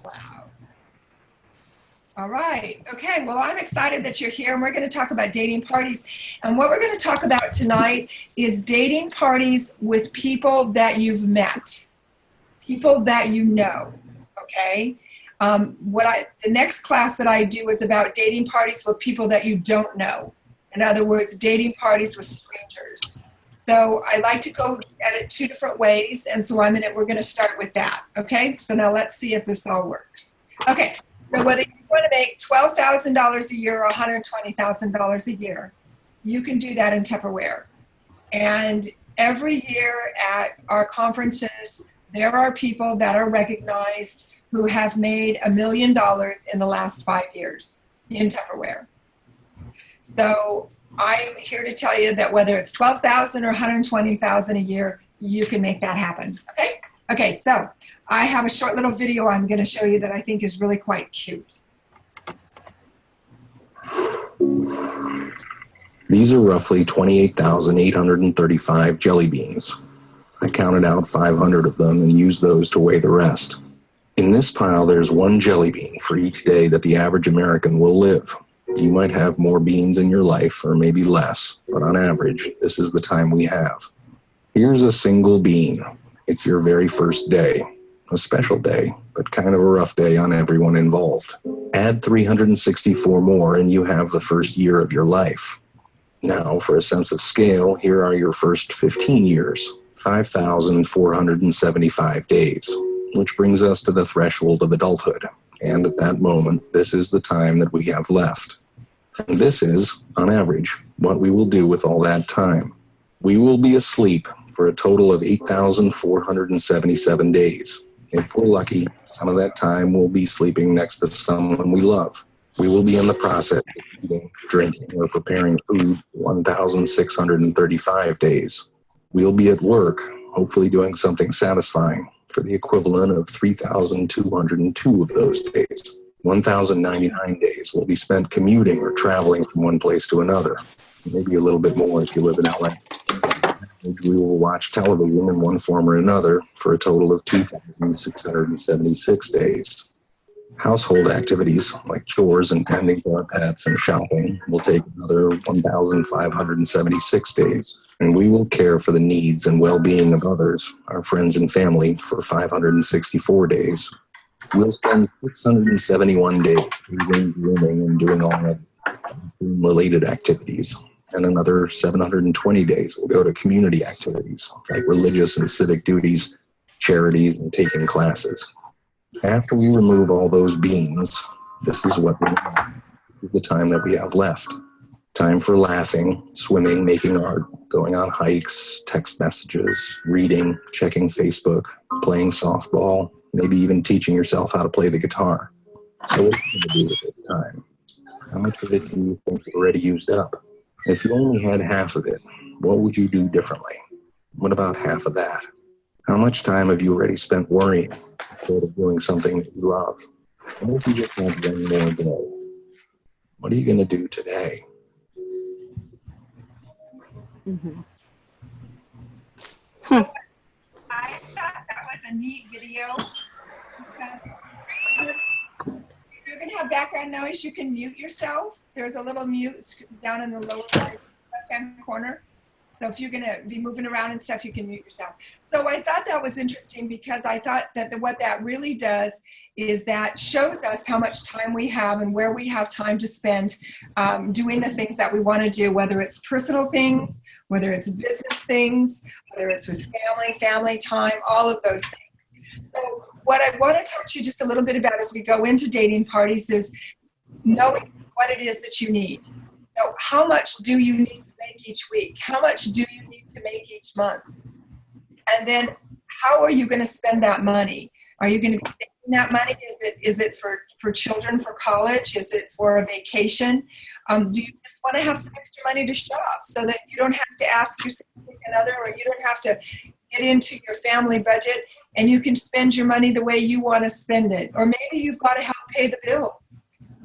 Wow. All right. Okay. Well, I'm excited that you're here, and we're going to talk about dating parties. And what we're going to talk about tonight is dating parties with people that you've met, people that you know. Okay. The next class that I do is about dating parties with people that you don't know. In other words, dating parties with strangers. So I like to go at it two different ways, and so we're going to start with that. Okay. So now let's see if this all works. Okay. So whether you want to make $12,000 a year or $120,000 a year, you can do that in Tupperware. And every year at our conferences, there are people that are recognized who have made $1 million in the last 5 years in Tupperware. So I'm here to tell you that whether it's $12,000 or $120,000 a year, you can make that happen. Okay? Okay, so I have a short little video I'm going to show you that I think is really quite cute. These are roughly 28,835 jelly beans. I counted out 500 of them and used those to weigh the rest. In this pile, there's one jelly bean for each day that the average American will live. You might have more beans in your life, or maybe less, but on average, this is the time we have. Here's a single bean. It's your very first day. A special day, but kind of a rough day on everyone involved. Add 364 more and you have the first year of your life. Now, for a sense of scale, here are your first 15 years, 5,475 days, which brings us to the threshold of adulthood. And at that moment, this is the time that we have left. And this is, on average, what we will do with all that time. We will be asleep for a total of 8,477 days. If we're lucky, some of that time we'll be sleeping next to someone we love. We will be in the process of eating, drinking, or preparing food 1,635 days. We'll be at work, hopefully doing something satisfying, for the equivalent of 3,202 of those days. 1,099 days will be spent commuting or traveling from one place to another. Maybe a little bit more if you live in LA. We will watch television in one form or another for a total of 2,676 days. Household activities like chores and tending to our pets and shopping will take another 1,576 days. And we will care for the needs and well-being of others, our friends and family, for 564 days. We'll spend 671 days eating, grooming, and doing all other related activities. And another 720 days will go to community activities like religious and civic duties, charities, and taking classes. After we remove all those beans, this is what we have. This is the time that we have left. Time for laughing, swimming, making art, going on hikes, text messages, reading, checking Facebook, playing softball, maybe even teaching yourself how to play the guitar. So what are you going to do with this time? How much of it do you think you already used up? If you only had half of it, what would you do differently? What about half of that? How much time have you already spent worrying instead of doing something that you love? What if you just had one more day? What are you going to do today? Mm-hmm. I thought that was a neat video. If you're going to have background noise, you can mute yourself. There's a little mute down in the lower left-hand corner. So if you're going to be moving around and stuff, you can mute yourself. So I thought that was interesting because I thought that what that really does is that shows us how much time we have and where we have time to spend doing the things that we want to do, whether it's personal things, whether it's business things, whether it's with family time, all of those things. So what I want to talk to you just a little bit about as we go into dating parties is knowing what it is that you need. So how much do you need to make each week? How much do you need to make each month? And then how are you going to spend that money? Are you going to be making that money? Is it for children, for college? Is it for a vacation? Do you just want to have some extra money to shop so that you don't have to ask your significant other, or you don't have to get into your family budget and you can spend your money the way you want to spend it? Or maybe you've got to help pay the bills.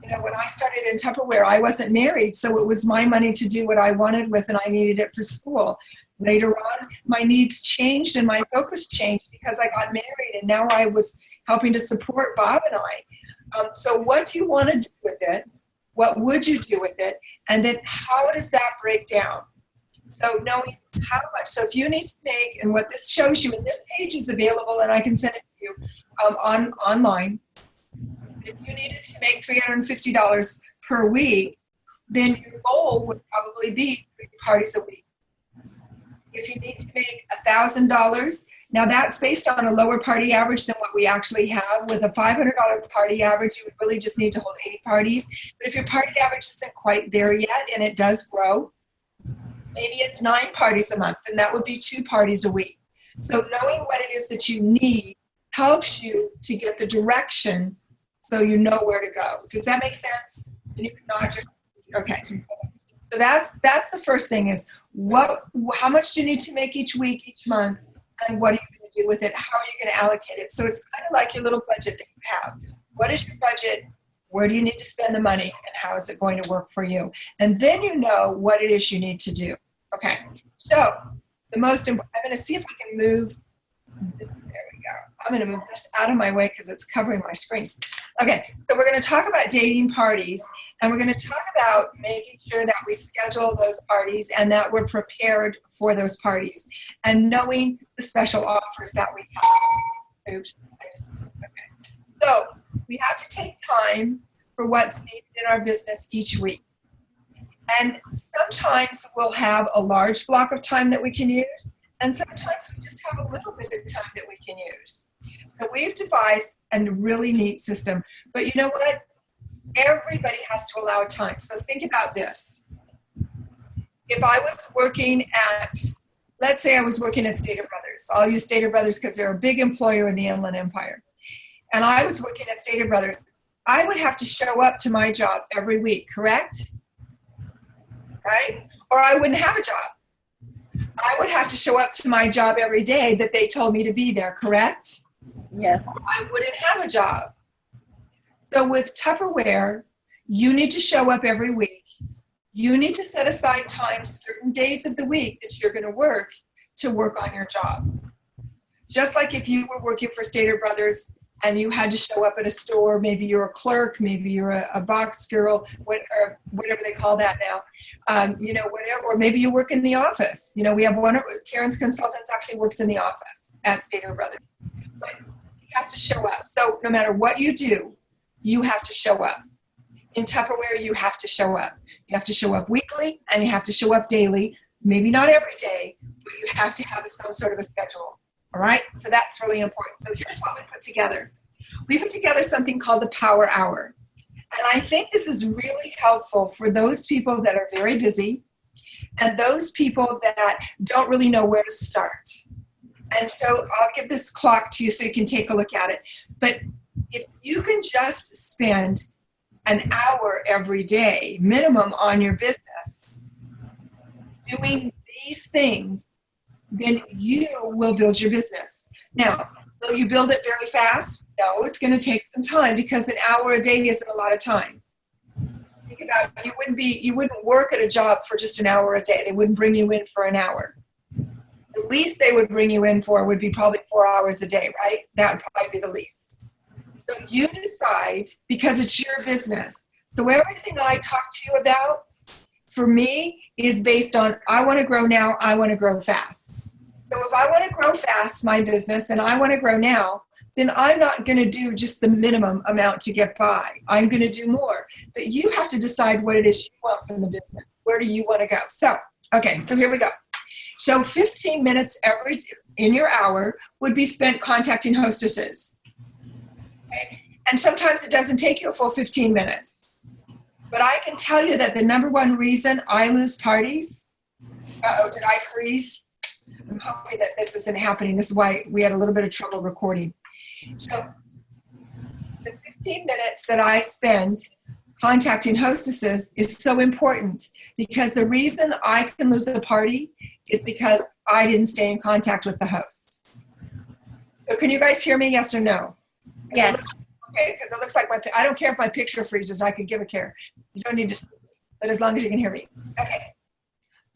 You know, when I started in Tupperware, I wasn't married, so it was my money to do what I wanted with, and I needed it for school. Later on, my needs changed and my focus changed because I got married and now I was helping to support Bob and I. So what do you want to do with it? What would you do with it? And then how does that break down? So knowing how much, so if you need to make, and what this shows you, and this page is available and I can send it to you online. If you needed to make $350 per week, then your goal would probably be 3 parties a week. If you need to make $1,000, now that's based on a lower party average than what we actually have. With a $500 party average, you would really just need to hold 8 parties. But if your party average isn't quite there yet, and it does grow, maybe it's 9 parties a month, and that would be 2 parties a week. So knowing what it is that you need helps you to get the direction so you know where to go. Does that make sense? And you can nod your, okay. So that's the first thing is how much do you need to make each week, each month, and what are you going to do with it? How are you going to allocate it? So it's kind of like your little budget that you have. What is your budget? Where do you need to spend the money, and how is it going to work for you? And then you know what it is you need to do. Okay, so I'm going to see if I can move this. There we go. I'm going to move this out of my way because it's covering my screen. Okay, so we're going to talk about dating parties, and we're going to talk about making sure that we schedule those parties and that we're prepared for those parties, and knowing the special offers that we have. Oops. Okay. So we have to take time for what's needed in our business each week. And sometimes we'll have a large block of time that we can use, and sometimes we just have a little bit of time that we can use. So we've devised a really neat system. But you know what? Everybody has to allow time. So think about this. If I was working at, let's say I was working at Stater Brothers. I'll use Stater Brothers because they're a big employer in the Inland Empire. And I was working at Stater Brothers. I would have to show up to my job every week, correct? Right? Or I wouldn't have a job. I would have to show up to my job every day that they told me to be there, correct? Yes. I wouldn't have a job. So with Tupperware, you need to show up every week. You need to set aside time, certain days of the week that you're going to work on your job. Just like if you were working for Stater Brothers and you had to show up at a store, maybe you're a clerk, maybe you're a box girl, or whatever they call that now, whatever, or maybe you work in the office. We have one of Karen's consultants actually works in the office at Stater Brothers. But he has to show up. So no matter what you do, you have to show up. In Tupperware, you have to show up. You have to show up weekly, and you have to show up daily. Maybe not every day, but you have to have some sort of a schedule. All right? So that's really important. So here's what we put together. We put together something called the Power Hour. And I think this is really helpful for those people that are very busy and those people that don't really know where to start. And so I'll give this clock to you so you can take a look at it. But if you can just spend an hour every day, minimum, on your business, doing these things, then you will build your business. Now, will you build it very fast? No, it's going to take some time because an hour a day isn't a lot of time. Think about it. You wouldn't work at a job for just an hour a day. They wouldn't bring you in for an hour. The least they would bring you in for would be probably 4 hours a day, right? That would probably be the least. So you decide, because it's your business. So everything I talk to you about, for me, is based on I want to grow now, I want to grow fast. So if I want to grow fast, my business, and I want to grow now, then I'm not going to do just the minimum amount to get by. I'm going to do more. But you have to decide what it is you want from the business. Where do you want to go? So here we go. So 15 minutes in your hour would be spent contacting hostesses. Okay? And sometimes it doesn't take you a full 15 minutes. But I can tell you that the number one reason I lose parties, did I freeze? I'm hoping that this isn't happening. This is why we had a little bit of trouble recording. So the 15 minutes that I spend contacting hostesses is so important because the reason I can lose the party is because I didn't stay in contact with the host. So can you guys hear me, yes or no? Yes. Okay, because it looks like I don't care if my picture freezes, I could give a care. You don't need to, but as long as you can hear me. Okay.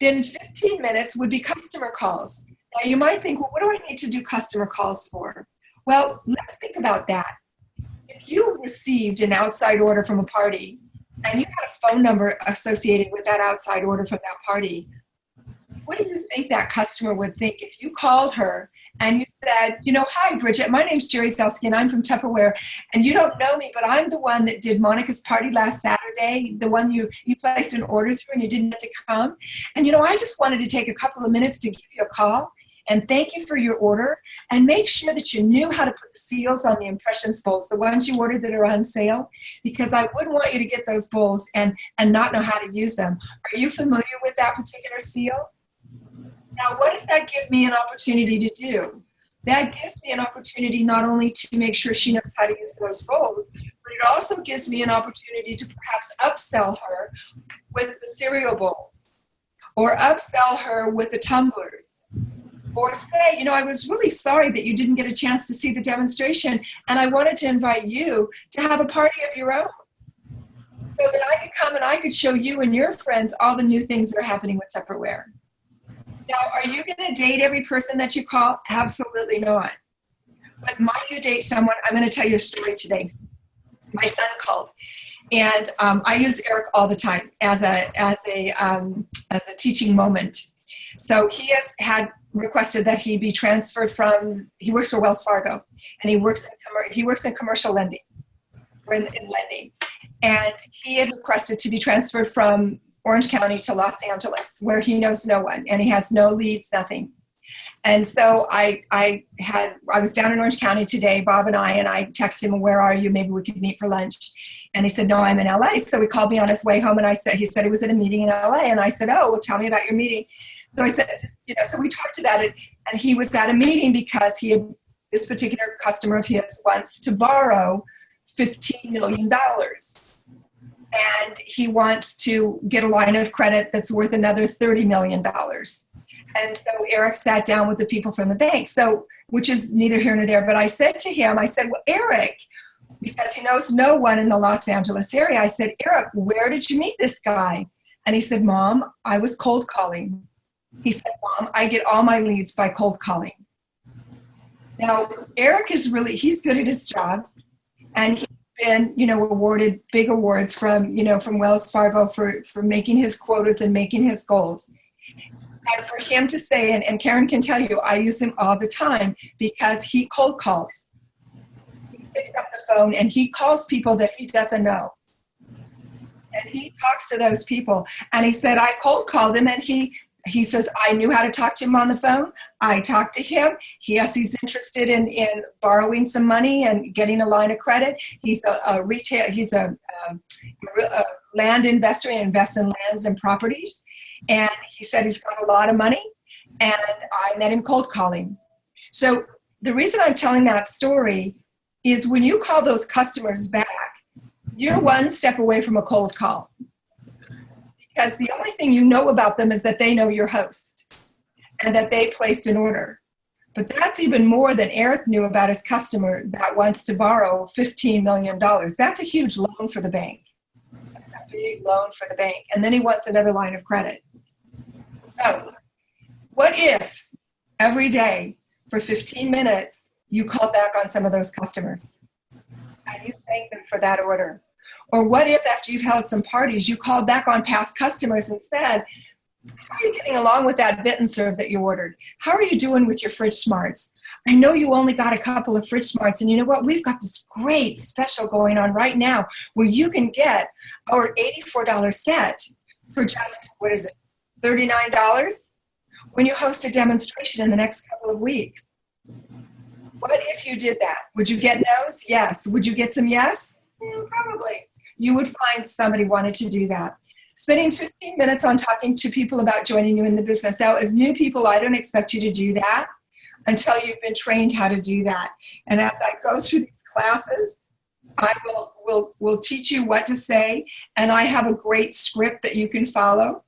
Then 15 minutes would be customer calls. Now you might think, well, what do I need to do customer calls for? Well, let's think about that. If you received an outside order from a party and you had a phone number associated with that outside order from that party, what do you think that customer would think if you called her and you said, hi, Bridget, my name's Jerry Zelsky and I'm from Tupperware, and you don't know me, but I'm the one that did Monica's party last Saturday, the one you placed an order through and you didn't get to come. And, I just wanted to take a couple of minutes to give you a call and thank you for your order and make sure that you knew how to put the seals on the impressions bowls, the ones you ordered that are on sale, because I wouldn't want you to get those bowls and not know how to use them. Are you familiar with that particular seal? Now, what does that give me an opportunity to do? That gives me an opportunity not only to make sure she knows how to use those bowls, but it also gives me an opportunity to perhaps upsell her with the cereal bowls, or upsell her with the tumblers, or say, I was really sorry that you didn't get a chance to see the demonstration, and I wanted to invite you to have a party of your own, so that I could come and I could show you and your friends all the new things that are happening with Tupperware. Now, are you going to date every person that you call? Absolutely not. But might you date someone? I'm going to tell you a story today. My son called, and I use Eric all the time as a teaching moment. So he had requested that he be transferred from. He works for Wells Fargo, and he works in commercial lending, or in lending, and he had requested to be transferred from Orange County to Los Angeles, where he knows no one and he has no leads, nothing. And so I was down in Orange County today, Bob and I texted him, where are you? Maybe we could meet for lunch. And he said, no, I'm in LA. So he called me on his way home, and he said he was at a meeting in LA. And I said, oh, well, tell me about your meeting. So I said, so we talked about it, and he was at a meeting because this particular customer of his wants to borrow $15 million. And he wants to get a line of credit that's worth another $30 million. And so Eric sat down with the people from the bank, which is neither here nor there. But I said to him, well, Eric, because he knows no one in the Los Angeles area, I said, Eric, where did you meet this guy? And he said, Mom, I was cold calling. He said, Mom, I get all my leads by cold calling. Now, Eric he's good at his job, and he's been, awarded big awards from Wells Fargo for making his quotas and making his goals. And for him to say, and Karen can tell you, I use him all the time because he cold calls. He picks up the phone and he calls people that he doesn't know. And he talks to those people. And he said, I cold called him, and he says, I knew how to talk to him on the phone. I talked to him. Yes, he's interested in borrowing some money and getting a line of credit. He's he's a land investor. He invests in lands and properties. And he said he's got a lot of money, and I met him cold calling. So the reason I'm telling that story is when you call those customers back, you're one step away from a cold call. Because the only thing you know about them is that they know your host and that they placed an order. But that's even more than Eric knew about his customer that wants to borrow $15 million. That's a huge loan for the bank. That's a big loan for the bank. And then he wants another line of credit. So what if every day for 15 minutes you call back on some of those customers and you thank them for that order? Or what if after you've held some parties, you called back on past customers and said, how are you getting along with that bit and serve that you ordered? How are you doing with your fridge smarts? I know you only got a couple of fridge smarts, and you know what? We've got this great special going on right now where you can get our $84 set for just, $39 when you host a demonstration in the next couple of weeks. What if you did that? Would you get no's? Yes. Would you get some yes? Probably. You would find somebody wanted to do that. Spending 15 minutes on talking to people about joining you in the business. Now, as new people, I don't expect you to do that until you've been trained how to do that. And as I go through these classes, I will teach you what to say, and I have a great script that you can follow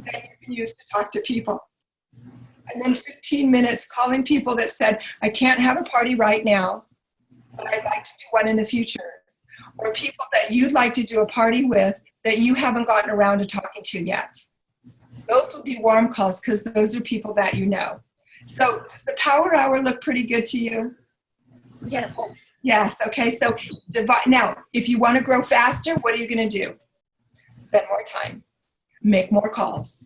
that you can use to talk to people. And then 15 minutes calling people that said, I can't have a party right now, but I'd like to do one in the future. Or people that you'd like to do a party with that you haven't gotten around to talking to yet. Those would be warm calls because those are people that you know. So does the power hour look pretty good to you? Yes. Yes. Okay. So now, if you want to grow faster, what are you going to do? Spend more time. Make more calls.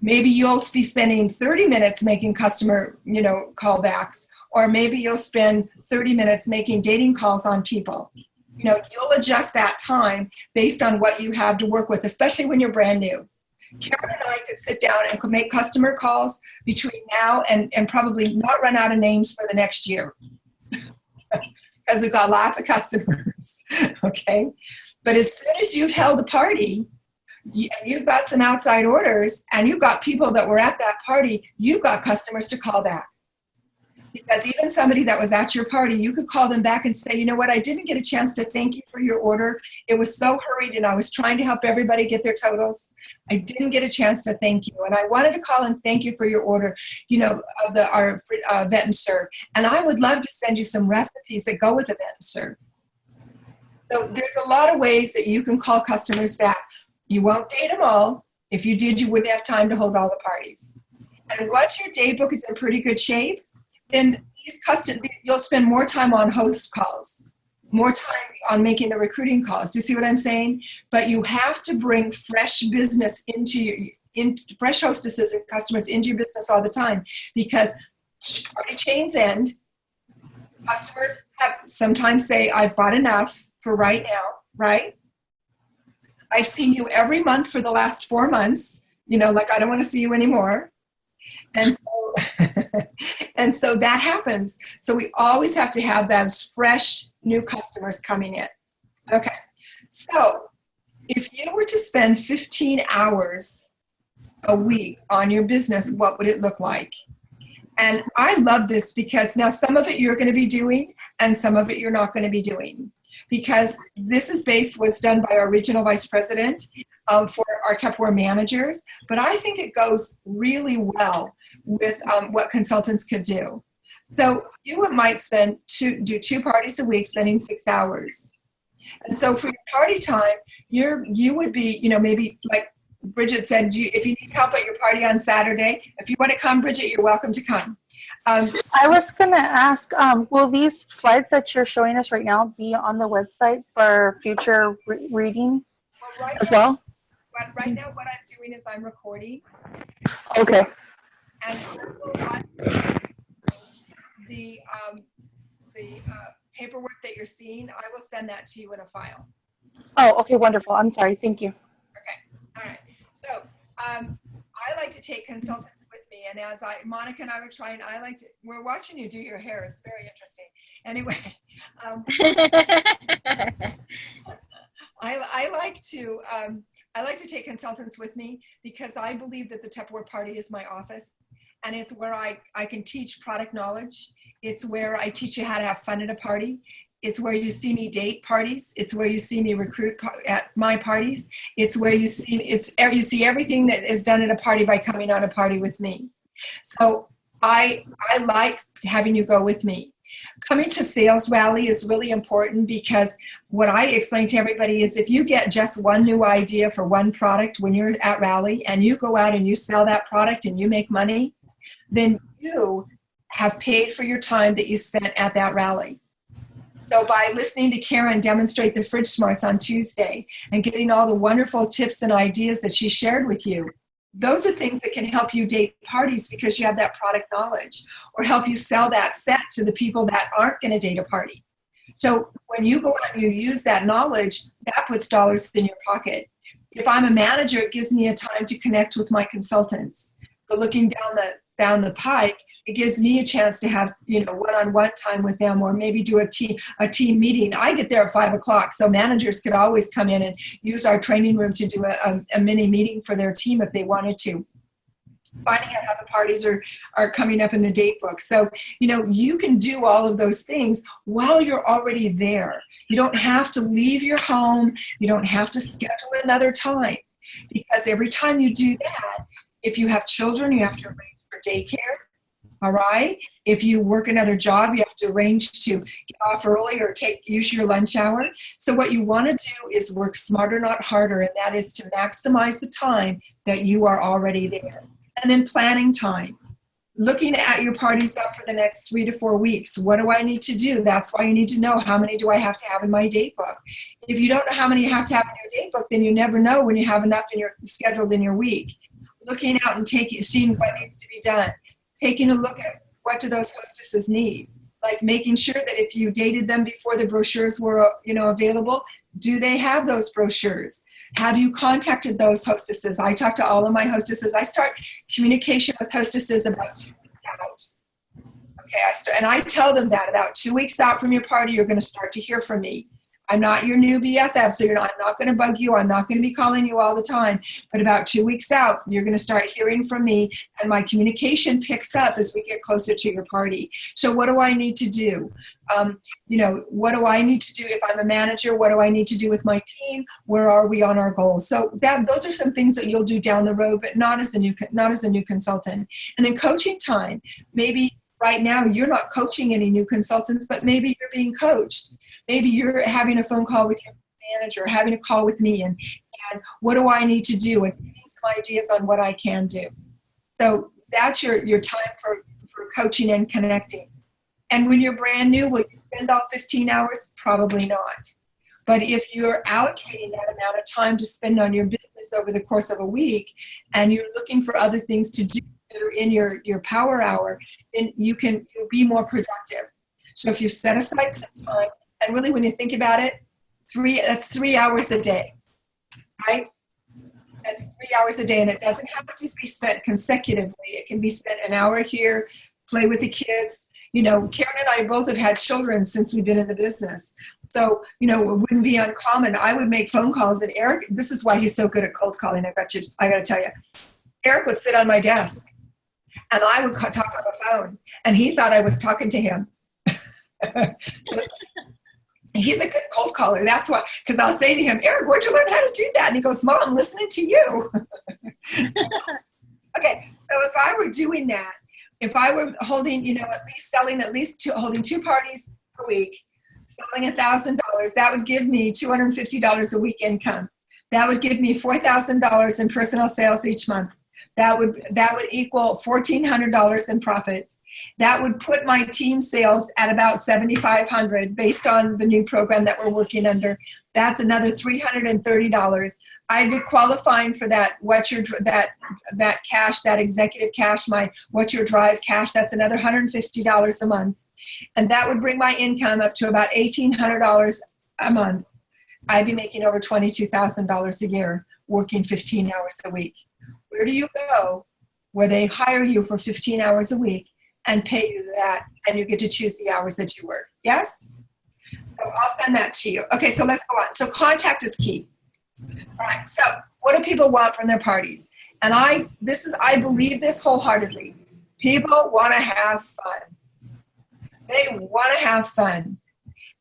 Maybe you'll be spending 30 minutes making customer, callbacks, or maybe you'll spend 30 minutes making dating calls on people. You'll adjust that time based on what you have to work with, especially when you're brand new. Karen and I could sit down and could make customer calls between now and probably not run out of names for the next year. Because we've got lots of customers, okay? But as soon as you've held a party, you've got some outside orders, and you've got people that were at that party, you've got customers to call back. Because even somebody that was at your party, you could call them back and say, you know what, I didn't get a chance to thank you for your order. It was so hurried, and I was trying to help everybody get their totals. I didn't get a chance to thank you. And I wanted to call and thank you for your order, of our Vet and Serve. And I would love to send you some recipes that go with the Vet and Serve. So there's a lot of ways that you can call customers back. You won't date them all. If you did, you wouldn't have time to hold all the parties. And once your date book is in pretty good shape, then you'll spend more time on host calls, more time on making the recruiting calls. Do you see what I'm saying? But you have to bring fresh business fresh hostesses and customers into your business all the time, because party chains end. Customers have sometimes say, I've bought enough for right now, right? I've seen you every month for the last 4 months, I don't want to see you anymore. And so that happens. So we always have to have those fresh new customers coming in. Okay. So if you were to spend 15 hours a week on your business, what would it look like? And I love this because now some of it you're going to be doing and some of it you're not going to be doing. Because this was done by our regional vice president for our Tupperware managers. But I think it goes really well with what consultants could do. So you might do 2 parties a week, spending 6 hours. And so for your party time, you would be, maybe like Bridget said, if you need help at your party on Saturday, if you want to come, Bridget, you're welcome to come. I was going to ask, will these slides that you're showing us right now be on the website for future reading as well? Right now, what I'm doing is I'm recording. Okay. And the paperwork that you're seeing, I will send that to you in a file. Oh, okay, wonderful. I'm sorry. Thank you. Okay. All right. So I like to take consultants with me, and as Monica and I were trying, we're watching you do your hair. It's very interesting. Anyway, I like to take consultants with me because I believe that the Tupperware party is my office, and it's where I can teach product knowledge. It's where I teach you how to have fun at a party. It's where you see me date parties. It's where you see me recruit at my parties. It's where you see everything that is done at a party by coming on a party with me. So I like having you go with me. Coming to Sales Rally is really important because what I explain to everybody is if you get just one new idea for one product when you're at Rally and you go out and you sell that product and you make money, then you have paid for your time that you spent at that Rally. So by listening to Karen demonstrate the Fridge Smarts on Tuesday and getting all the wonderful tips and ideas that she shared with you, those are things that can help you date parties because you have that product knowledge, or help you sell that set to the people that aren't going to date a party. So when you go out and you use that knowledge, that puts dollars in your pocket. If I'm a manager, it gives me a time to connect with my consultants. So looking down the pike, it gives me a chance to have, one-on-one time with them, or maybe do a team meeting. I get there at 5:00, so managers could always come in and use our training room to do a mini meeting for their team if they wanted to. Finding out how the parties are coming up in the date book. So, you can do all of those things while you're already there. You don't have to leave your home. You don't have to schedule another time, because every time you do that, if you have children, you have to arrange for daycare. All right. If you work another job, you have to arrange to get off early or use your lunch hour. So what you want to do is work smarter, not harder. And that is to maximize the time that you are already there. And then planning time. Looking at your parties up for the next 3 to 4 weeks. What do I need to do? That's why you need to know how many do I have to have in my date book. If you don't know how many you have to have in your date book, then you never know when you have enough in your scheduled in your week. Looking out and seeing what needs to be done. Taking a look at what do those hostesses need. Like making sure that if you dated them before the brochures were, available, do they have those brochures? Have you contacted those hostesses? I talk to all of my hostesses. I start communication with hostesses about 2 weeks out. Okay, and I tell them that about 2 weeks out from your party, you're going to start to hear from me. I'm not your new BFF, so I'm not going to bug you. I'm not going to be calling you all the time. But about 2 weeks out, you're going to start hearing from me, and my communication picks up as we get closer to your party. So what do I need to do? What do I need to do if I'm a manager? What do I need to do with my team? Where are we on our goals? So those are some things that you'll do down the road, but not as a new consultant. And then coaching time. Maybe right now you're not coaching any new consultants, but maybe you're being coached. Maybe you're having a phone call with your manager, having a call with me, and what do I need to do? And some ideas on what I can do. So that's your time for coaching and connecting. And when you're brand new, will you spend all 15 hours? Probably not. But if you're allocating that amount of time to spend on your business over the course of a week, and you're looking for other things to do that are in your power hour, then you'll be more productive. So if you set aside some time, and really when you think about it, that's 3 hours a day, right? That's 3 hours a day, and it doesn't have to be spent consecutively. It can be spent an hour here, play with the kids. Karen and I both have had children since we've been in the business. So, it wouldn't be uncommon. I would make phone calls, and Eric, this is why he's so good at cold calling. I got to tell you. Eric would sit on my desk, and I would talk on the phone, and he thought I was talking to him. So, he's a good cold caller. That's why, because I'll say to him, Eric, where'd you learn how to do that? And he goes, Mom, I'm listening to you. Okay, so if I were doing that, if I were holding, holding 2 parties per week, selling $1,000, that would give me $250 a week income. That would give me $4,000 in personal sales each month. That would equal $1,400 in profit. That would put my team sales at about $7,500 based on the new program that we're working under. That's another $330. I'd be qualifying for that that cash, that executive cash, my What's Your Drive cash. That's another $150 a month, and that would bring my income up to about $1,800 a month. I'd be making over $22,000 a year, working 15 hours a week. Where do you go where they hire you for 15 hours a week and pay you that, and you get to choose the hours that you work? Yes? So I'll send that to you. Okay, so let's go on. So contact is key. All right, so what do people want from their parties? And I believe this wholeheartedly. People want to have fun. They want to have fun.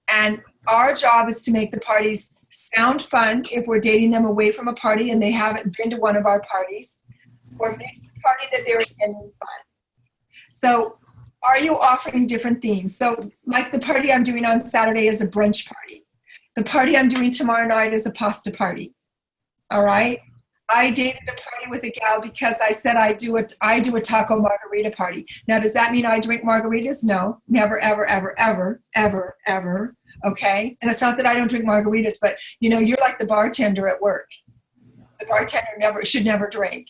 And our job is to make the parties sound fun if we're dating them away from a party and they haven't been to one of our parties, or make the party that they're attending fun. So are you offering different themes? So like the party I'm doing on Saturday is a brunch party. The party I'm doing tomorrow night is a pasta party. All right? I dated a party with a gal because I said I do a taco margarita party. Now, does that mean I drink margaritas? No, never, ever, ever, ever, ever, ever. Okay? And it's not that I don't drink margaritas, but you're like the bartender at work. The bartender should never drink.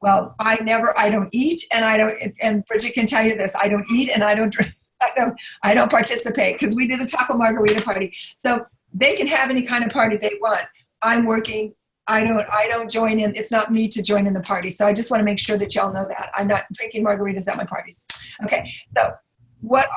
Well, I don't eat, and Bridget can tell you this, I don't eat and I don't drink. I don't participate, because we did a taco margarita party. So they can have any kind of party they want. I'm working. I don't join in. It's not me to join in the party. So I just want to make sure that y'all know that. I'm not drinking margaritas at my parties. Okay. So what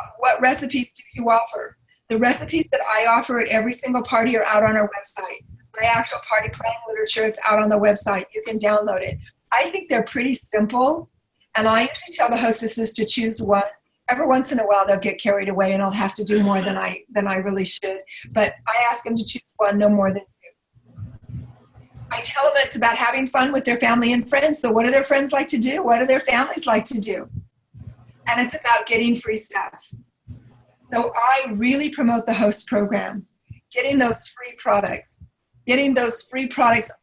recipes do you offer? The recipes that I offer at every single party are out on our website. My actual party planning literature is out on the website. You can download it. I think they're pretty simple. And I usually tell the hostesses to choose one. Every once in a while, they'll get carried away and I'll have to do more than I really should. But I ask them to choose one, no more than 2. I tell them it's about having fun with their family and friends. So what do their friends like to do? What do their families like to do? and it's about getting free stuff. So I really promote the host program, getting those free products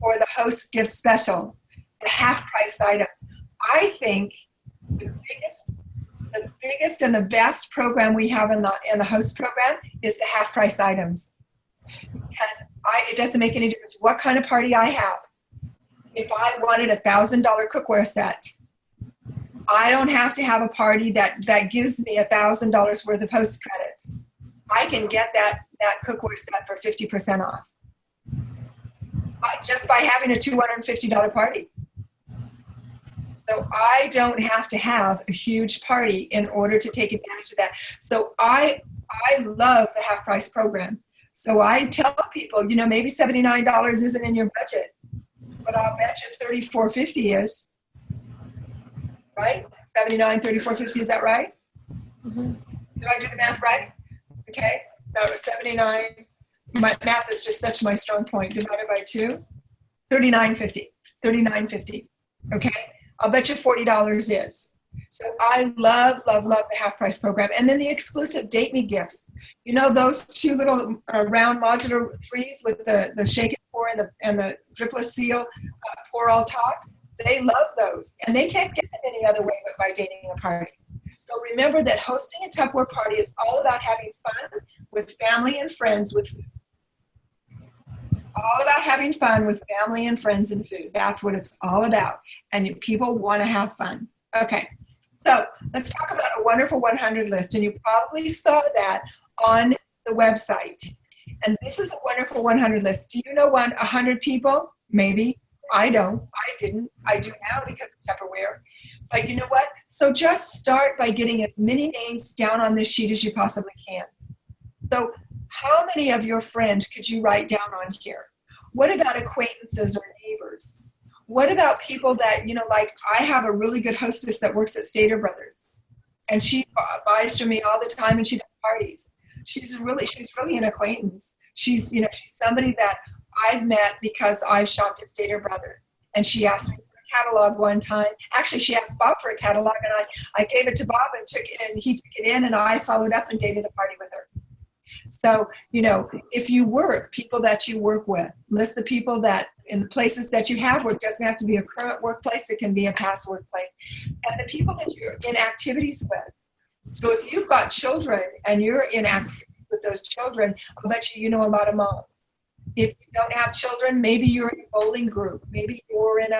or the host gift special, the half price items. I think the biggest and the best program we have in the host program is the half price items. Because it doesn't make any difference what kind of party I have. If I wanted $1,000 cookware set, I don't have to have a party that gives me $1,000 worth of host credits. I can get that cookware set for 50% off. Just by having a $250 party. So I don't have to have a huge party in order to take advantage of that. So I love the half price program. So I tell people, maybe $79 isn't in your budget, but I'll bet you $34.50 is. Right? $79, $34.50, is that right? Mm-hmm. Did I do the math right? Okay. That was 79. My math is just such my strong point. Divided by 2, $39.50. $39.50. Okay. I'll bet you $40 is. So I love, love, love the half price program. And then the exclusive Date Me gifts. Those 2 little round modular 3s with the shake and pour and the dripless seal pour all top. They love those. And they can't get it any other way but by dating a party. So remember that hosting a Tupperware party is all about having fun with family and friends with food. All about having fun with family and friends and food. That's what it's all about. And people want to have fun. Okay. So let's talk about a Wonderful 100 list. And you probably saw that on the website. And this is a Wonderful 100 list. Do you know 100 people? Maybe. I don't. I didn't. I do now because of Tupperware. But you know what? So just start by getting as many names down on this sheet as you possibly can. So how many of your friends could you write down on here? What about acquaintances or neighbors? What about people that, like I have a really good hostess that works at Stater Brothers. And she buys from me all the time and she does parties. She's really an acquaintance. She's somebody that I've met because I've shopped at Stater Brothers. And she asked me for a catalog one time. Actually, she asked Bob for a catalog and I gave it to Bob and he took it in and I followed up and dated a party with her. So, if you work, people that you work with, list the people that in the places that you have worked. Doesn't have to be a current workplace. It can be a past workplace. And the people that you're in activities with. So if you've got children and you're in activities with those children, I'll bet you know a lot of moms. If you don't have children, maybe you're in a bowling group. Maybe you're in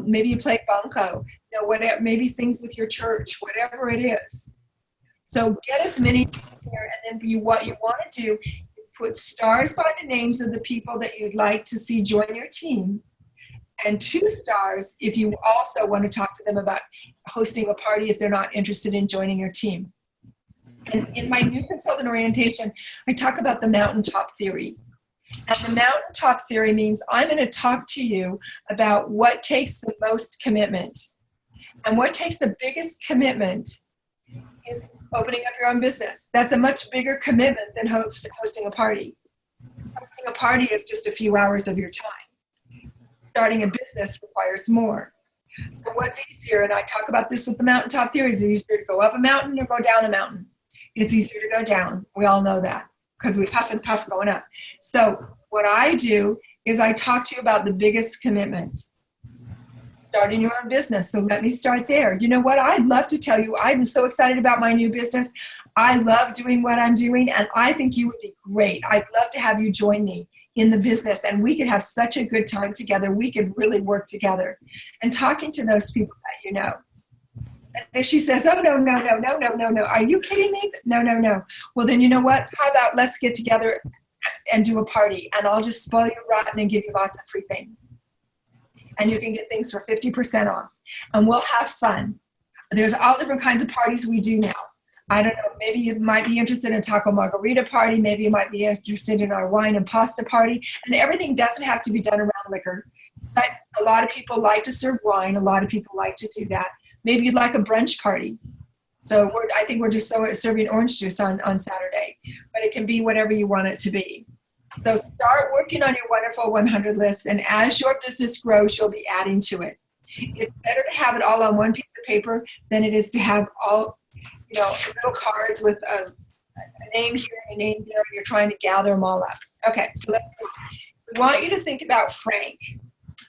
maybe you play bunco. Whatever. Maybe things with your church. Whatever it is. So get as many here, and then what you want to do is put stars by the names of the people that you'd like to see join your team, and 2 stars if you also want to talk to them about hosting a party if they're not interested in joining your team. And in my new consultant orientation, I talk about the mountaintop theory. And the mountaintop theory means I'm going to talk to you about what takes the most commitment. And what takes the biggest commitment is opening up your own business. That's a much bigger commitment than hosting a party. Hosting a party is just a few hours of your time. Starting a business requires more. So what's easier, and I talk about this with the mountaintop theory, is it easier to go up a mountain or go down a mountain? It's easier to go down. We all know that because we huff and puff going up. So what I do is I talk to you about the biggest commitment. Starting your own business. So let me start there. You know what? I'd love to tell you, I'm so excited about my new business. I love doing what I'm doing, and I think you would be great. I'd love to have you join me in the business, and we could have such a good time together. We could really work together. And talking to those people that you know. And if she says, oh, no, are you kidding me? No. Well, then you know what? How about let's get together and do a party, and I'll just spoil you rotten and give you lots of free things. And you can get things for 50% off. And we'll have fun. There's all different kinds of parties we do now. I don't know, maybe you might be interested in a taco margarita party. Maybe you might be interested in our wine and pasta party. And everything doesn't have to be done around liquor. But a lot of people like to serve wine. A lot of people like to do that. Maybe you'd like a brunch party. So I think we're just serving orange juice on Saturday. But it can be whatever you want it to be. So start working on your Wonderful 100 list, and as your business grows, you'll be adding to it. It's better to have it all on one piece of paper than it is to have little cards with a name here and a name there, and you're trying to gather them all up. Okay, so let's go. We want you to think about Frank.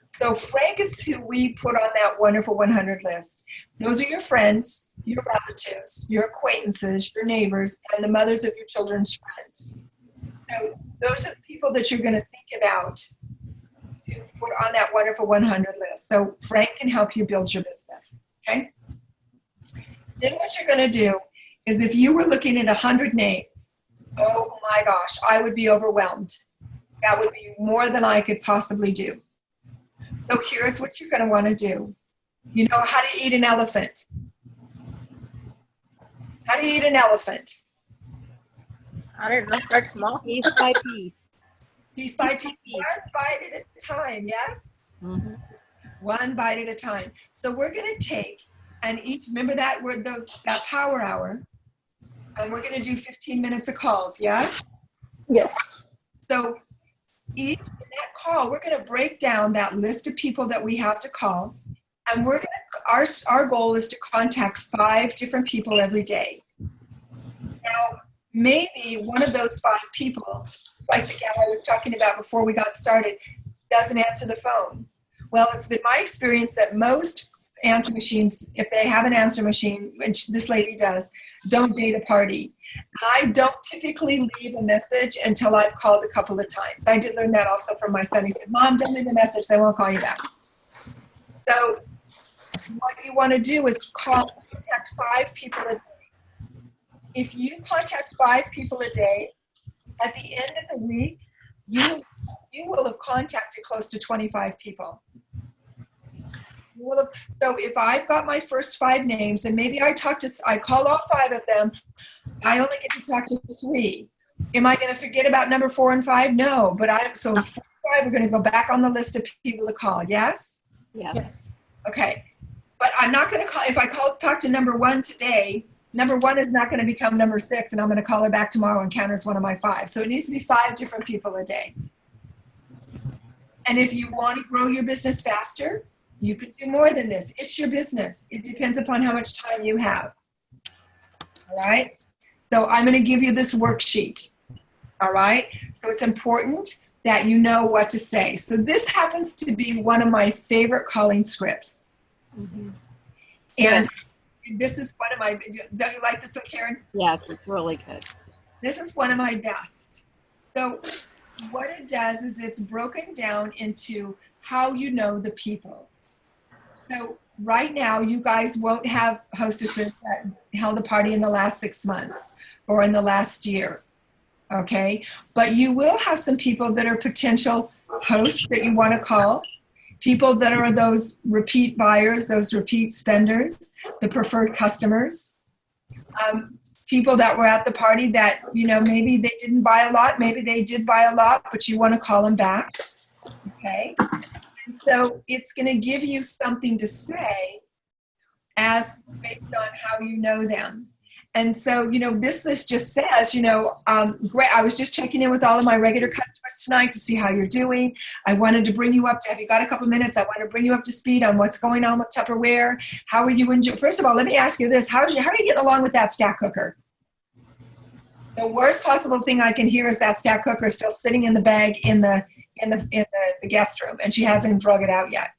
So Frank is who we put on that wonderful 100 list. Those are your friends, your relatives, your acquaintances, your neighbors, and the mothers of your children's friends. So those are the people that you're going to think about to put on that wonderful 100 list. So Frank can help you build your business, okay? Then what you're going to do is if you were looking at 100 names, oh my gosh, I would be overwhelmed. That would be more than I could possibly do. So here's what you're going to want to do. You know how to eat an elephant. How do you eat an elephant? I don't know. Start small. Piece by piece. Piece by piece. One bite at a time, yes? Mm-hmm. One bite at a time. So we're going to take, and each, remember that word, that power hour, and we're going to do 15 minutes of calls, yes? Yes. So each in that call, we're going to break down that list of people that we have to call, and we're going to, our goal is to contact 5 different people every day. Now, maybe one of those 5 people, like the gal I was talking about before we got started, doesn't answer the phone. Well, it's been my experience that most answer machines, if they have an answer machine, which this lady does, don't date a party. I don't typically leave a message until I've called a couple of times. I did learn that also from my son. He said, Mom, don't leave a message. They won't call you back. So what you want to do is contact 5 people a day. If you contact 5 people a day, at the end of the week, you will have contacted close to 25 people. So if I've got my first 5 names, and maybe I call all 5 of them, I only get to talk to 3. Am I going to forget about number 4 and 5? No, but so 4 and 5 are going to go back on the list of people to call. Yes? Yes. Okay. But I'm not going to call, if I talk to number 1 today, number 1 is not going to become number 6, and I'm going to call her back tomorrow and count her as one of my 5. So it needs to be 5 different people a day. And if you want to grow your business faster, you could do more than this. It's your business. It depends upon how much time you have. All right? So I'm going to give you this worksheet. All right? So it's important that you know what to say. So this happens to be one of my favorite calling scripts. Mm-hmm. And this is one of my, don't you like this one, Karen? Yes, it's really good. This is one of my best. So what it does is it's broken down into how you know the people. So right now, you guys won't have hostesses that held a party in the last 6 months or in the last year, okay? But you will have some people that are potential hosts that you want to call, people that are those repeat buyers, those repeat spenders, the preferred customers, people that were at the party that, maybe they didn't buy a lot, maybe they did buy a lot, but you want to call them back, okay? And so it's going to give you something to say as based on how you know them. And so, this list just says, great. I was just checking in with all of my regular customers tonight to see how you're doing. I wanted to bring you up to, have you got a couple minutes? I want to bring you up to speed on what's going on with Tupperware. How are you enjoying? First of all, let me ask you this. How are you getting along with that stack cooker? The worst possible thing I can hear is that stack cooker still sitting in the bag in the guest room, and she hasn't drug it out yet.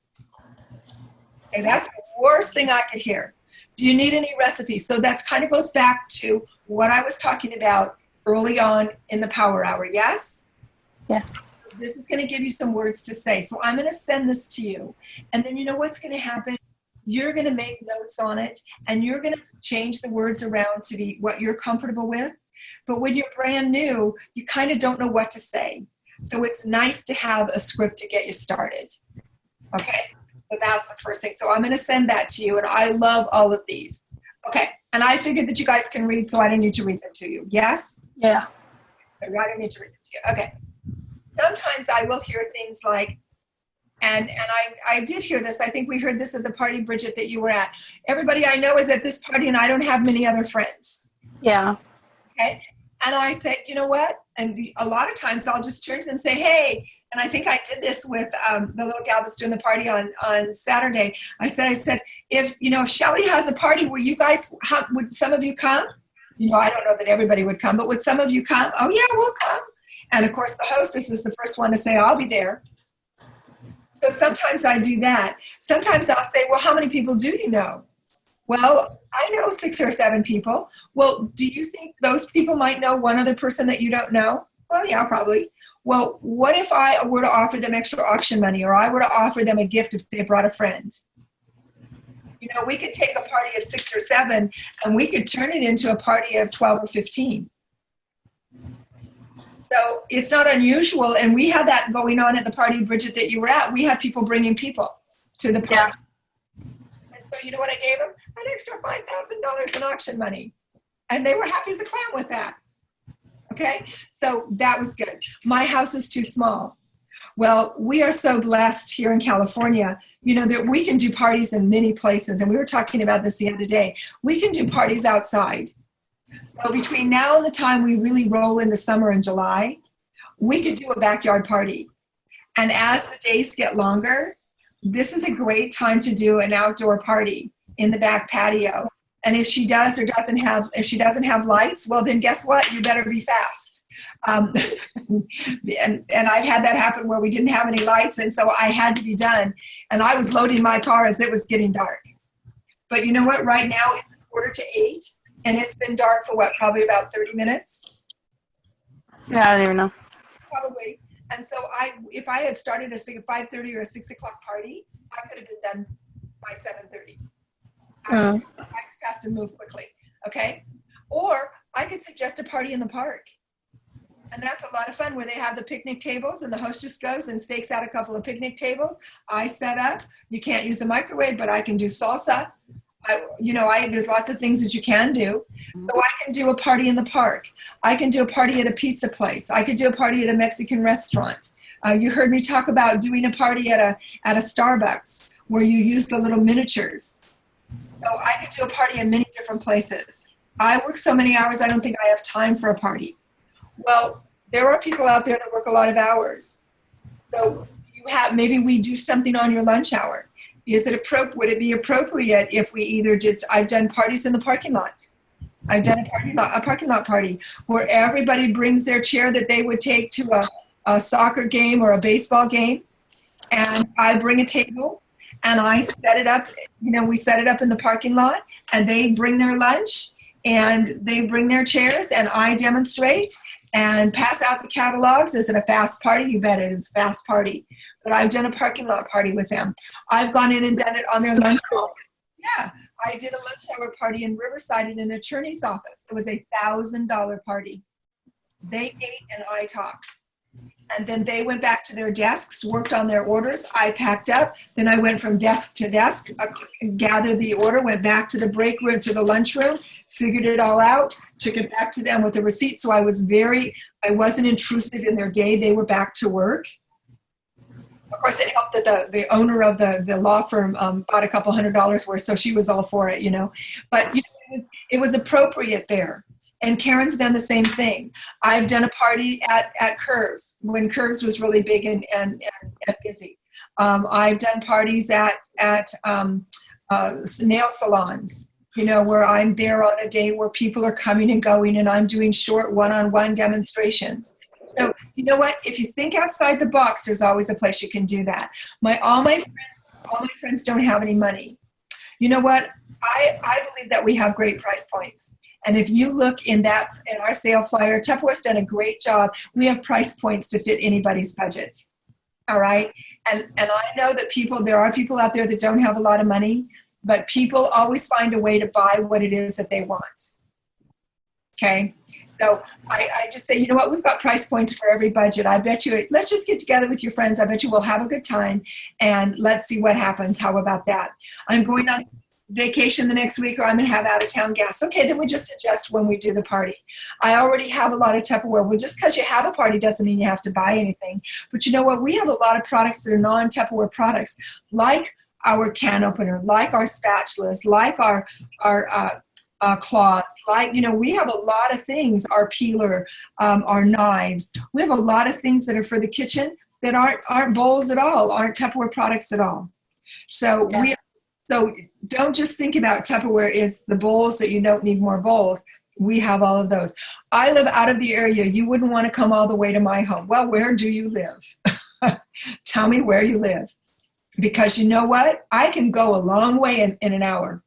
Okay, that's the worst thing I could hear. Do you need any recipes? So that's kind of goes back to what I was talking about early on in the power hour, yes? Yeah. This is going to give you some words to say. So I'm going to send this to you. And then you know what's going to happen? You're going to make notes on it, and you're going to change the words around to be what you're comfortable with. But when you're brand new, you kind of don't know what to say. So it's nice to have a script to get you started. Okay, so that's the first thing. So I'm going to send that to you, and I love all of these. Okay, and I figured that you guys can read, so I don't need to read them to you. Yes? Yeah. I don't need to read them to you. Okay. Sometimes I will hear things like, and I did hear this. I think we heard this at the party, Bridget, that you were at. Everybody I know is at this party, and I don't have many other friends. Yeah. Okay. And I say, you know what? And a lot of times I'll just turn to them and say, hey, and I think I did this with the little gal that's doing the party on Saturday. I said, if, Shelly has a party, will you guys, would some of you come? I don't know that everybody would come, but would some of you come? Oh yeah, we'll come. And of course the hostess is the first one to say, I'll be there. So sometimes I do that. Sometimes I'll say, well, how many people do you know? Well, I know 6 or 7 people. Well, do you think those people might know one other person that you don't know? Well, yeah, probably. Well, what if I were to offer them extra auction money, or I were to offer them a gift if they brought a friend? We could take a party of 6 or 7 and we could turn it into a party of 12 or 15. So it's not unusual. And we had that going on at the party, Bridget, that you were at. We had people bringing people to the party. Yeah. And so you know what I gave them? An extra $5,000 in auction money. And they were happy as a clam with that. Okay? So that was good. My house is too small. Well, we are so blessed here in California, that we can do parties in many places. And we were talking about this the other day. We can do parties outside. So between now and the time we really roll into summer in July, we could do a backyard party. And as the days get longer, this is a great time to do an outdoor party in the back patio. And if she doesn't have lights, well, then guess what? You better be fast. And I've had that happen where we didn't have any lights, and so I had to be done. And I was loading my car as it was getting dark. But you know what? Right now it's 7:45, and it's been dark for probably about 30 minutes? Yeah, I don't even know. Probably. And so if I had started a 5:30 or a 6 o'clock party, I could have been done by 7:30. I just have to move quickly, okay? Or I could suggest a party in the park. And that's a lot of fun, where they have the picnic tables and the hostess goes and stakes out a couple of picnic tables. I set up. You can't use the microwave, but I can do salsa. There's lots of things that you can do. So I can do a party in the park. I can do a party at a pizza place. I could do a party at a Mexican restaurant. You heard me talk about doing a party at a Starbucks where you use the little miniatures. So I could do a party in many different places. I work so many hours, I don't think I have time for a party. Well, there are people out there that work a lot of hours. So maybe we do something on your lunch hour. Would it be appropriate if we I've done parties in the parking lot. I've done a parking lot party where everybody brings their chair that they would take to a soccer game or a baseball game. And I bring a table and I set it up, we set it up in the parking lot, and they bring their lunch and they bring their chairs, and I demonstrate and pass out the catalogs. Is it a fast party? You bet it is a fast party. But I've done a parking lot party with them. I've gone in and done it on their lunch hour. Yeah, I did a lunch hour party in Riverside in an attorney's office. It was a $1,000 party. They ate and I talked. And then they went back to their desks, worked on their orders. I packed up. Then I went from desk to desk, gathered the order, went back to the break room, to the lunchroom, figured it all out, took it back to them with a receipt. So I wasn't intrusive in their day. They were back to work. Of course, it helped that the owner of the law firm bought a couple $100 worth, so she was all for it, But it was appropriate there. And Karen's done the same thing. I've done a party at Curves when Curves was really big and busy. I've done parties at nail salons, where I'm there on a day where people are coming and going, and I'm doing short one-on-one demonstrations. So you know what? If you think outside the box, there's always a place you can do that. All my friends don't have any money. You know what? I believe that we have great price points. And if you look in our sale flyer, Tupperware's done a great job. We have price points to fit anybody's budget. All right. And I know that there are people out there that don't have a lot of money, but people always find a way to buy what it is that they want. Okay. So I just say, you know what? We've got price points for every budget. I bet you, let's just get together with your friends. I bet you we'll have a good time, and let's see what happens. How about that? I'm going on vacation the next week, or I'm going to have out-of-town guests. Okay, then we just adjust when we do the party. I already have a lot of Tupperware. Well, just because you have a party doesn't mean you have to buy anything. But you know what? We have a lot of products that are non-Tupperware products, like our can opener, like our spatulas, like our cloths, like, we have a lot of things, our peeler, our knives. We have a lot of things that are for the kitchen that aren't bowls at all, aren't Tupperware products at all. So Yeah. so don't just think about Tupperware is the bowls that you don't need more bowls. We have all of those. I live out of the area. You wouldn't want to come all the way to my home. Well, where do you live? Tell me where you live. Because you know what? I can go a long way in an hour.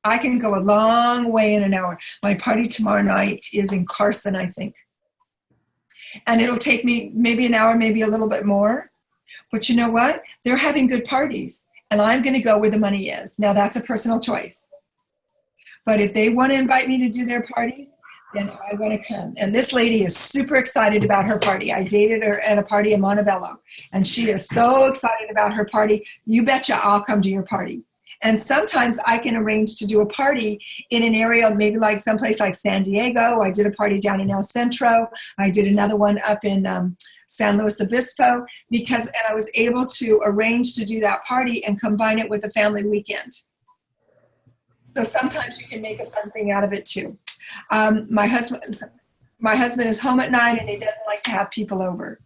I can go a long way in an hour. My party tomorrow night is in Carson, I think. And it'll take me maybe an hour, maybe a little bit more. But you know what? They're having good parties. And I'm going to go where the money is. Now, that's a personal choice. But if they want to invite me to do their parties, then I want to come. And this lady is super excited about her party. I dated her at a party in Montebello. And she is so excited about her party. You betcha I'll come to your party. And sometimes I can arrange to do a party in an area, maybe like someplace like San Diego. I did a party down in El Centro. I did another one up in San Luis Obispo, and I was able to arrange to do that party and combine it with a family weekend. So sometimes you can make a fun thing out of it too. My husband is home at night and he doesn't like to have people over.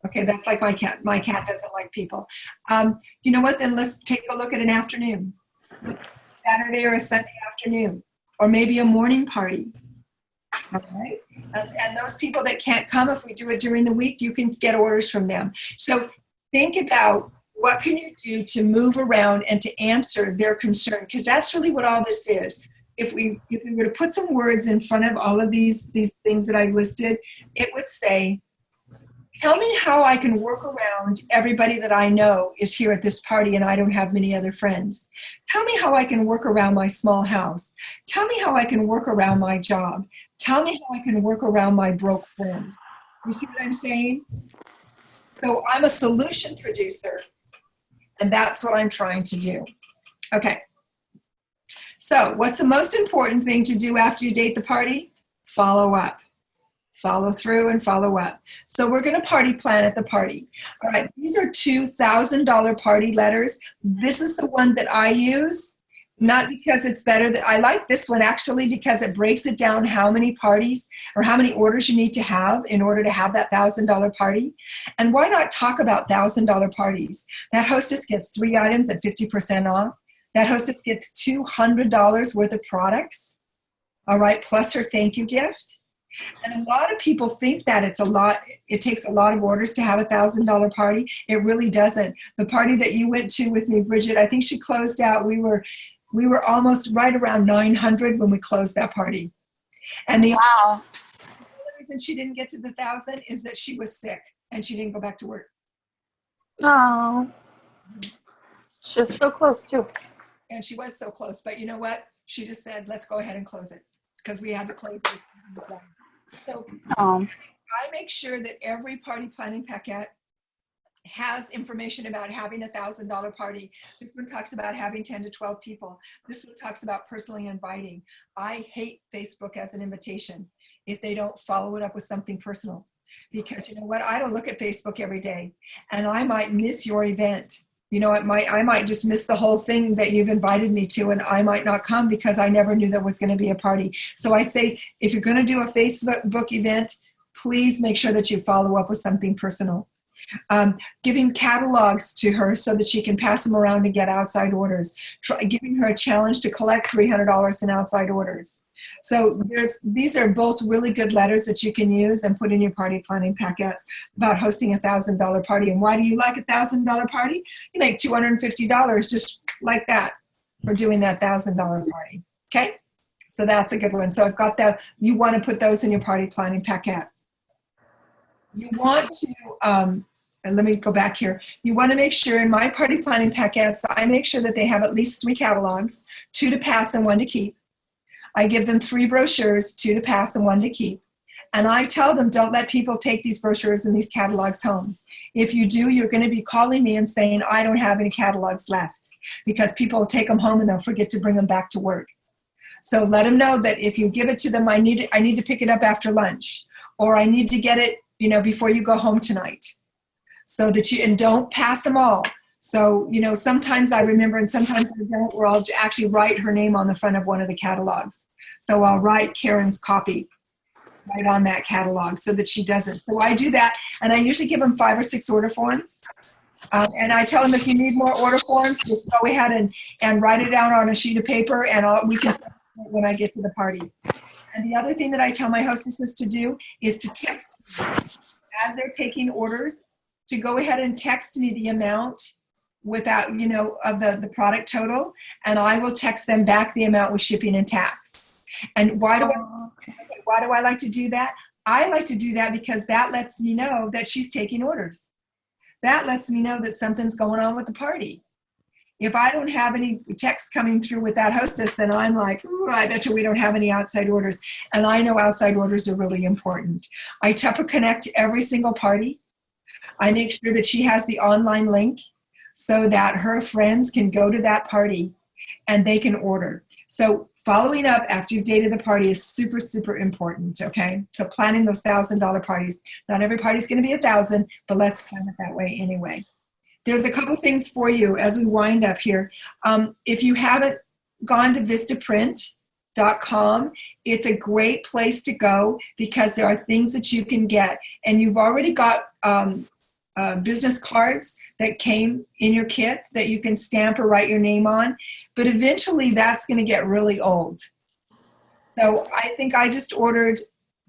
Okay, that's like my cat. My cat doesn't like people. You know what? Then let's take a look at an afternoon, Saturday or a Sunday afternoon, or maybe a morning party. All right, and those people that can't come, if we do it during the week, you can get orders from them. So think about what can you do to move around and to answer their concern, because that's really what all this is. If we were to put some words in front of all of these things that I've listed, it would say, tell me how I can work around everybody that I know is here at this party and I don't have many other friends. Tell me how I can work around my small house. Tell me how I can work around my job. Tell me how I can work around my broke friends. You see what I'm saying? So I'm a solution producer, and that's what I'm trying to do. Okay. So what's the most important thing to do after you date the party? Follow up. Follow through and follow up. So we're going to party plan at the party. All right, these are $2,000 party letters. This is the one that I use, not because it's better. I like this one actually because it breaks it down how many parties or how many orders you need to have in order to have that $1,000 party. And why not talk about $1,000 parties? That hostess gets 3 items at 50% off. That hostess gets $200 worth of products, all right, plus her thank you gift. And a lot of people think that it's a lot. It takes a lot of orders to have a $1,000 party. It really doesn't. The party that you went to with me, Bridget, I think she closed out. We were almost right around 900 when we closed that party. And the Wow. only reason she didn't get to the 1,000 is that she was sick and she didn't go back to work. Oh. Just so close too. And she was so close. But you know what? She just said, let's go ahead and close it because we had to close this. So I make sure that every party planning packet has information about having a $1,000 party. This one talks about having 10 to 12 people. This one talks about personally inviting. I hate Facebook as an invitation if they don't follow it up with something personal. Because you know what? I don't look at Facebook every day and I might miss your event. You know, I might just miss the whole thing that you've invited me to, and I might not come because I never knew there was going to be a party. So I say, if you're going to do a Facebook event, please make sure that you follow up with something personal. Giving catalogs to her so that she can pass them around and get outside orders. Giving her a challenge to collect $300 in outside orders. So these are both really good letters that you can use and put in your party planning packets about hosting a $1,000 party. And why do you like a $1,000 party? You make $250 just like that for doing that $1,000 party. Okay, so that's a good one. So I've got that. You want to put those in your party planning packet. You want to, and let me go back here. You want to make sure in my party planning packets, I make sure that they have at least 3 catalogs, 2 to pass and 1 to keep. I give them 3 brochures, 2 to pass and 1 to keep. And I tell them, don't let people take these brochures and these catalogs home. If you do, you're going to be calling me and saying, I don't have any catalogs left, because people will take them home and they'll forget to bring them back to work. So let them know that if you give it to them, I need to pick it up after lunch, or I need to get it, before you go home tonight. So that and don't pass them all. So, you know, sometimes I remember and sometimes I don't, where I'll actually write her name on the front of one of the catalogs. So I'll write Karen's copy right on that catalog so that she doesn't. So I do that, and I usually give them 5 or 6 order forms. And I tell them if you need more order forms, just go ahead and write it down on a sheet of paper, and we can when I get to the party. And the other thing that I tell my hostesses to do is to text me as they're taking orders, to go ahead and text me the amount without, you know, of the product total, and I will text them back the amount with shipping and tax. And why do I like to do that? I like to do that because that lets me know that she's taking orders. That lets me know that something's going on with the party. If I don't have any texts coming through with that hostess, then I'm like, ooh, I bet you we don't have any outside orders. And I know outside orders are really important. I Tupper Connect every single party. I make sure that she has the online link so that her friends can go to that party and they can order. So following up after you've dated the party is super, super important, okay? So planning those $1,000 parties. Not every party's going to be 1,000, but let's plan it that way anyway. There's a couple things for you as we wind up here. If you haven't gone to vistaprint.com, it's a great place to go because there are things that you can get. And you've already got business cards that came in your kit that you can stamp or write your name on. But eventually that's going to get really old. So I think I just ordered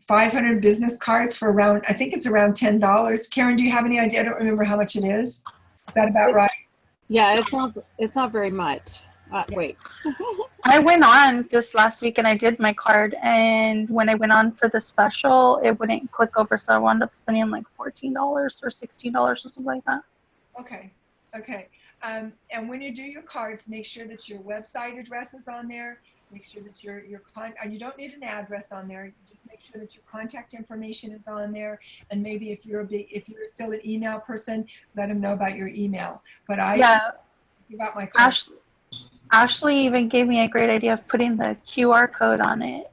500 business cards for around, I think it's around $10. Karen, do you have any idea? I don't remember how much it is. Is that about right? Yeah, it's not very much. Wait. I went on this last week and I did my card, and when I went on for the special, it wouldn't click over, so I wound up spending like $14 or $16 or something like that. Okay. And when you do your cards, make sure that your website address is on there. Make sure that you don't need an address on there. Just make sure that your contact information is on there. And maybe if you're still an email person, let them know about your email. But about my cards. Ashley even gave me a great idea of putting the QR code on it.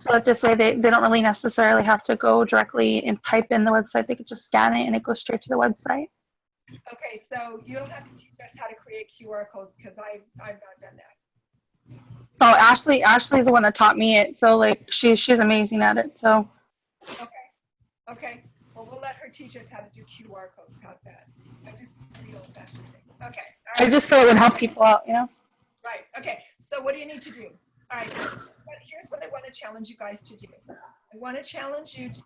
So that this way they don't really necessarily have to go directly and type in the website. They could just scan it and it goes straight to the website. Okay, so you'll have to teach us how to create QR codes because I've not done that. Oh, Ashley's the one that taught me it. So like she's amazing at it. So. Okay. Well, we'll let her teach us how to do QR codes. How's that? I just the old-fashioned thing. Okay. All right. I just feel it would help people out, you know? Right. Okay. So what do you need to do? All right. So here's what I want to challenge you guys to do. I want to challenge you to,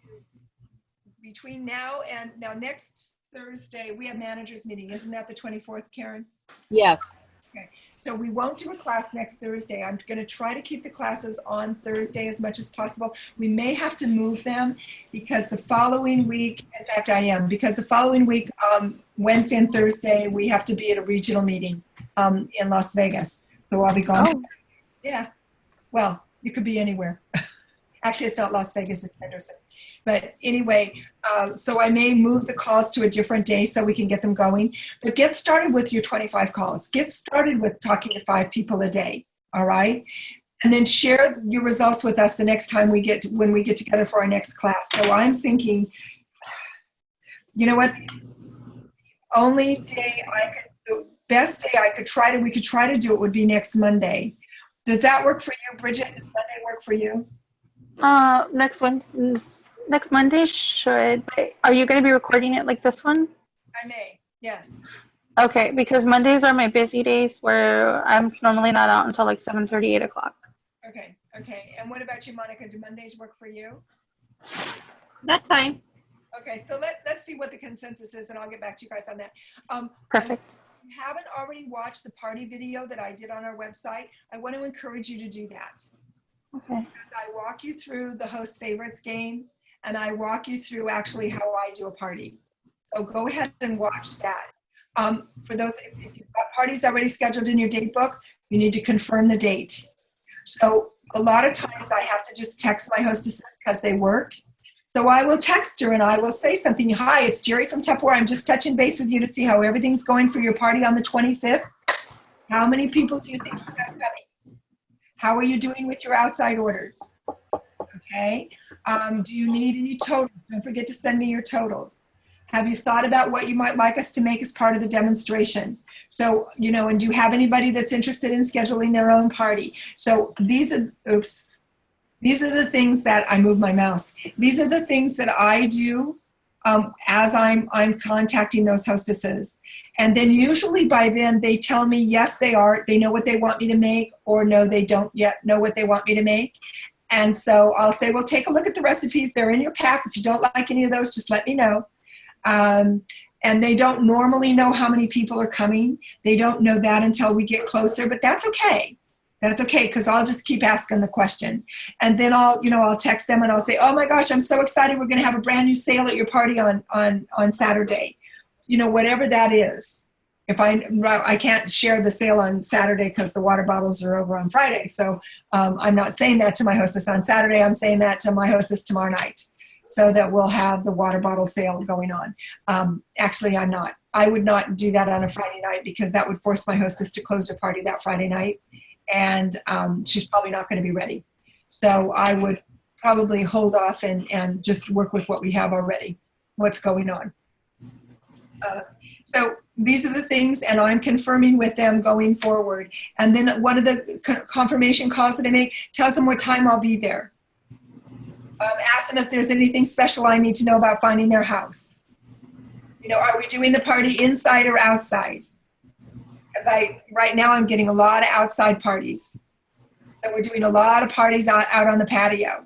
between now next Thursday, we have managers meeting. Isn't that the 24th, Karen? Yes. Okay. So we won't do a class next Thursday. I'm going to try to keep the classes on Thursday as much as possible. We may have to move them because the following week, in fact I am, because the following week, Wednesday and Thursday, we have to be at a regional meeting in Las Vegas. So I'll be gone. Oh. Yeah. Well, you could be anywhere. Actually, it's not Las Vegas, it's Henderson. But anyway, so I may move the calls to a different day so we can get them going. But get started with your 25 calls. Get started with talking to 5 people a day, all right? And then share your results with us the next time when we get together for our next class. So I'm thinking, you know what? Only day the best day we could try to do it would be next Monday. Does that work for you, Bridget? Does Monday work for you? Next Monday should. Are you going to be recording it like this one? I may, yes. Okay, because Mondays are my busy days where I'm normally not out until like 7:30, 8 o'clock. Okay. And what about you, Monica? Do Mondays work for you? That's fine. Okay, so let's see what the consensus is, and I'll get back to you guys on that. Perfect. If you haven't already watched the party video that I did on our website, I want to encourage you to do that. Okay. As I walk you through the host favorites game, and I walk you through actually how I do a party. So go ahead and watch that. For those, if you've got parties already scheduled in your date book, you need to confirm the date. So a lot of times I have to just text my hostesses because they work. So I will text her and I will say something. Hi, it's Jerry from Tupperware. I'm just touching base with you to see how everything's going for your party on the 25th. How many people do you think you have coming? How are you doing with your outside orders? Okay. Do you need any totals? Don't forget to send me your totals. Have you thought about what you might like us to make as part of the demonstration? So, and do you have anybody that's interested in scheduling their own party? So these are the things that I move my mouse. These are the things that I do as I'm contacting those hostesses. And then usually by then they tell me, yes, they know what they want me to make, or no, they don't yet know what they want me to make. And so I'll say, well, take a look at the recipes. They're in your pack. If you don't like any of those, just let me know. And they don't normally know how many people are coming. They don't know that until we get closer, but that's okay. That's okay, because I'll just keep asking the question. And then I'll text them and I'll say, oh my gosh, I'm so excited. We're going to have a brand new sale at your party on Saturday. Whatever that is. If I can't share the sale on Saturday because the water bottles are over on Friday. So I'm not saying that to my hostess on Saturday. I'm saying that to my hostess tomorrow night, so that we'll have the water bottle sale going on. Actually, I'm not. I would not do that on a Friday night because that would force my hostess to close her party that Friday night. And she's probably not going to be ready. So I would probably hold off and just work with what we have already, what's going on. So these are the things, and I'm confirming with them going forward. And then one of the confirmation calls that I make tells them what time I'll be there. Ask them if there's anything special I need to know about finding their house. Are we doing the party inside or outside? Because right now I'm getting a lot of outside parties. So we're doing a lot of parties out on the patio.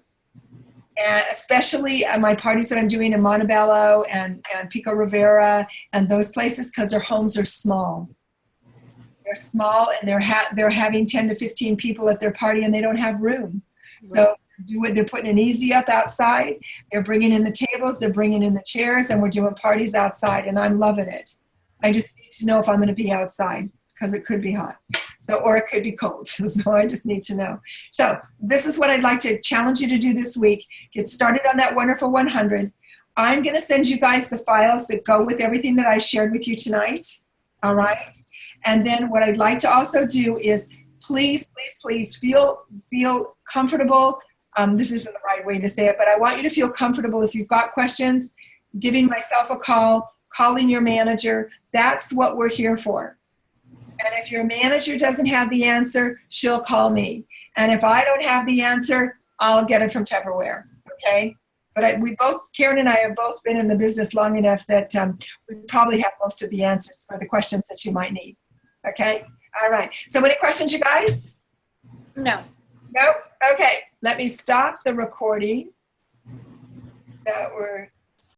And especially my parties that I'm doing in Montebello and Pico Rivera and those places, because their homes are small. They're small, and they're having 10 to 15 people at their party, and they don't have room. So they're putting an easy up outside. They're bringing in the tables. They're bringing in the chairs, and we're doing parties outside, and I'm loving it. I just need to know if I'm going to be outside, because it could be hot. Or it could be cold. So I just need to know. So this is what I'd like to challenge you to do this week. Get started on that Wonderful 100. I'm going to send you guys the files that go with everything that I shared with you tonight. All right. And then what I'd like to also do is please feel comfortable. This isn't the right way to say it, but I want you to feel comfortable. If you've got questions, giving myself a call, calling your manager. That's what we're here for. And if your manager doesn't have the answer, she'll call me. And if I don't have the answer, I'll get it from Tupperware, okay? But Karen and I have both been in the business long enough that we probably have most of the answers for the questions that you might need, okay? All right. So any questions, you guys? No. Nope. Okay. Let me stop the recording that we're